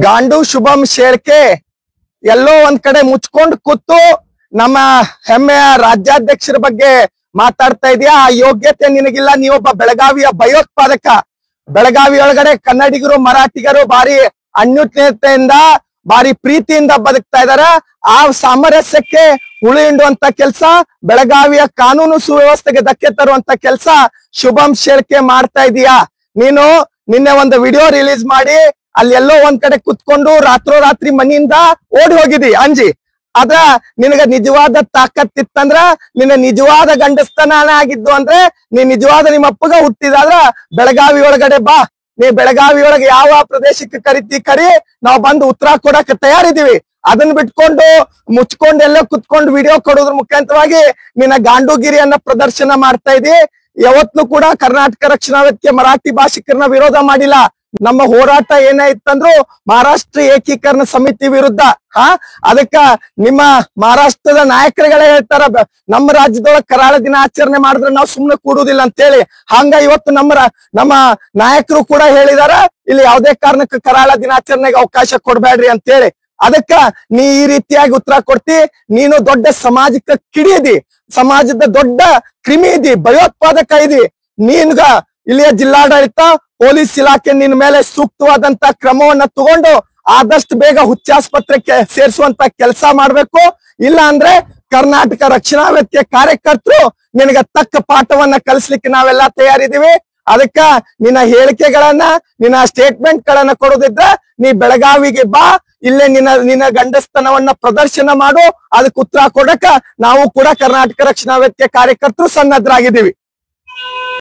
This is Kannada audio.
ಗಾಂಡು ಶುಭಂ ಶೇಳ್ಕೆ ಎಲ್ಲೋ ಒಂದ್ ಕಡೆ ಮುಚ್ಕೊಂಡು ಕೂತು ನಮ್ಮ ಹೆಮ್ಮೆಯ ರಾಜ್ಯಾಧ್ಯಕ್ಷರ ಬಗ್ಗೆ ಮಾತಾಡ್ತಾ ಇದೀಯಾ. ಆ ಯೋಗ್ಯತೆ ನಿನಗಿಲ್ಲ. ನೀವೊಬ್ಬ ಬೆಳಗಾವಿಯ ಭಯೋತ್ಪಾದಕ. ಬೆಳಗಾವಿ ಒಳಗಡೆ ಕನ್ನಡಿಗರು ಮರಾಠಿಗರು ಬಾರಿ ಅನ್ಯೂನ್ಯತೆಯಿಂದ ಬಾರಿ ಪ್ರೀತಿಯಿಂದ ಬದುಕ್ತಾ ಇದಾರ. ಆ ಸಾಮರಸ್ಯಕ್ಕೆ ಹುಳಿ ಹಿಂಡುವಂತ ಕೆಲ್ಸ, ಬೆಳಗಾವಿಯ ಕಾನೂನು ಸುವ್ಯವಸ್ಥೆಗೆ ಧಕ್ಕೆ ತರುವಂತ ಕೆಲ್ಸ ಶುಭಂ ಶೇಳ್ಕೆ ಮಾಡ್ತಾ ಇದೀಯಾ. ನೀನು ನಿನ್ನೆ ಒಂದು ವಿಡಿಯೋ ರಿಲೀಸ್ ಮಾಡಿ ಅಲ್ಲಿ ಎಲ್ಲೋ ಒಂದ್ ಕಡೆ ಕುತ್ಕೊಂಡು ರಾತ್ರೋರಾತ್ರಿ ಮನೆಯಿಂದ ಓಡಿ ಹೋಗಿದಿ ಅಂಜಿ. ಅದ್ರ ನಿನಗ ನಿಜವಾದ ತಾಕತ್ತಿತ್ತಂದ್ರ, ನಿನ್ನ ನಿಜವಾದ ಗಂಡಸ್ತನ ಆಗಿದ್ದು ಅಂದ್ರೆ ನೀ ನಿಜವಾದ ನಿಮ್ಮ ಅಪ್ಪಗ ಹುಟ್ಟಿದಾದ್ರ ಬೆಳಗಾವಿ ಒಳಗಡೆ ಬಾ. ನೀ ಬೆಳಗಾವಿ ಒಳಗೆ ಯಾವ ಪ್ರದೇಶಕ್ಕೆ ಕರಿ, ನಾವು ಬಂದು ಉತ್ತರ ಕೊಡಕ್ ತಯಾರಿದೀವಿ. ಅದನ್ನ ಬಿಟ್ಕೊಂಡು ಮುಚ್ಕೊಂಡು ಎಲ್ಲ ಕುತ್ಕೊಂಡು ವಿಡಿಯೋ ಕೊಡೋದ್ರ ಮುಖಾಂತರವಾಗಿ ನಿನ್ನ ಗಾಂಡುಗಿರಿಯನ್ನ ಪ್ರದರ್ಶನ ಮಾಡ್ತಾ ಇದಿ. ಯಾವತ್ತೂ ಕೂಡ ಕರ್ನಾಟಕ ರಕ್ಷಣಾ ವೇದಿಕೆ ಮರಾಠಿ ಭಾಷಿಕರನ್ನ ವಿರೋಧ ಮಾಡಿಲ್ಲ. ನಮ್ಮ ಹೋರಾಟ ಏನಾಯ್ತಂದ್ರು ಮಹಾರಾಷ್ಟ್ರ ಏಕೀಕರಣ ಸಮಿತಿ ವಿರುದ್ಧ. ಅದಕ್ಕ ನಿಮ್ಮ ಮಹಾರಾಷ್ಟ್ರದ ನಾಯಕರುಗಳೇ ಹೇಳ್ತಾರ, ನಮ್ಮ ರಾಜ್ಯದೊಳಗೆ ಕರಾಳ ದಿನ ಆಚರಣೆ ಮಾಡಿದ್ರೆ ನಾವು ಸುಮ್ನೆ ಕೂಡುದಿಲ್ಲ ಅಂತ ಹೇಳಿ. ಹಂಗ ಇವತ್ತು ನಮ್ಮ ನಾಯಕರು ಕೂಡ ಹೇಳಿದಾರ, ಇಲ್ಲಿ ಯಾವುದೇ ಕಾರಣಕ್ಕೆ ಕರಾಳ ದಿನಾಚರಣೆಗೆ ಅವಕಾಶ ಕೊಡ್ಬೇಡ್ರಿ ಅಂತ ಹೇಳಿ. ಅದಕ್ಕ ನೀ ಈ ರೀತಿಯಾಗಿ ಉತ್ತರ ಕೊಡ್ತಿ. ನೀನು ದೊಡ್ಡ ಸಾಮಾಜಿಕ ಕಿಡಿ ಇದಿ, ಸಮಾಜದ ದೊಡ್ಡ ಕ್ರಿಮಿ ಇದಿ, ಭಯೋತ್ಪಾದಕ ಇದಿ. ನೀನ್ಗ ಇಲ್ಲಿಯ ಜಿಲ್ಲಾಡಳಿತ ಪೊಲೀಸ್ ಇಲಾಖೆ ನಿನ್ ಮೇಲೆ ಸೂಕ್ತವಾದಂತ ಕ್ರಮವನ್ನ ತಗೊಂಡು ಆದಷ್ಟು ಬೇಗ ಹುಚ್ಚಾಸ್ಪತ್ರೆಗೆ ಸೇರಿಸುವಂತ ಕೆಲಸ ಮಾಡ್ಬೇಕು. ಇಲ್ಲ ಅಂದ್ರೆ ಕರ್ನಾಟಕ ರಕ್ಷಣಾ ವೇದಿಕೆ ಕಾರ್ಯಕರ್ತರು ನಿನಗ ತಕ್ಕ ಪಾಠವನ್ನ ಕಲಿಸ್ಲಿಕ್ಕೆ ನಾವೆಲ್ಲ ತಯಾರಿದೀವಿ. ಅದಕ್ಕ ನಿನ್ನ ಹೇಳಿಕೆಗಳನ್ನ, ನಿನ್ನ ಸ್ಟೇಟ್ಮೆಂಟ್ ಗಳನ್ನ ಕೊಡೋದಿದ್ರ ನೀ ಬೆಳಗಾವಿಗೆ ಬಾ. ಇಲ್ಲೇ ನಿನ್ನ ಗಂಡಸ್ತನವನ್ನ ಪ್ರದರ್ಶನ ಮಾಡು. ಅದಕ್ಕೆ ಉತ್ತರ ಕೊಡಕ ನಾವು ಕೂಡ ಕರ್ನಾಟಕ ರಕ್ಷಣಾ ವೇದಿಕೆ ಕಾರ್ಯಕರ್ತರು ಸನ್ನದ್ಧರಾಗಿದ್ದೀವಿ.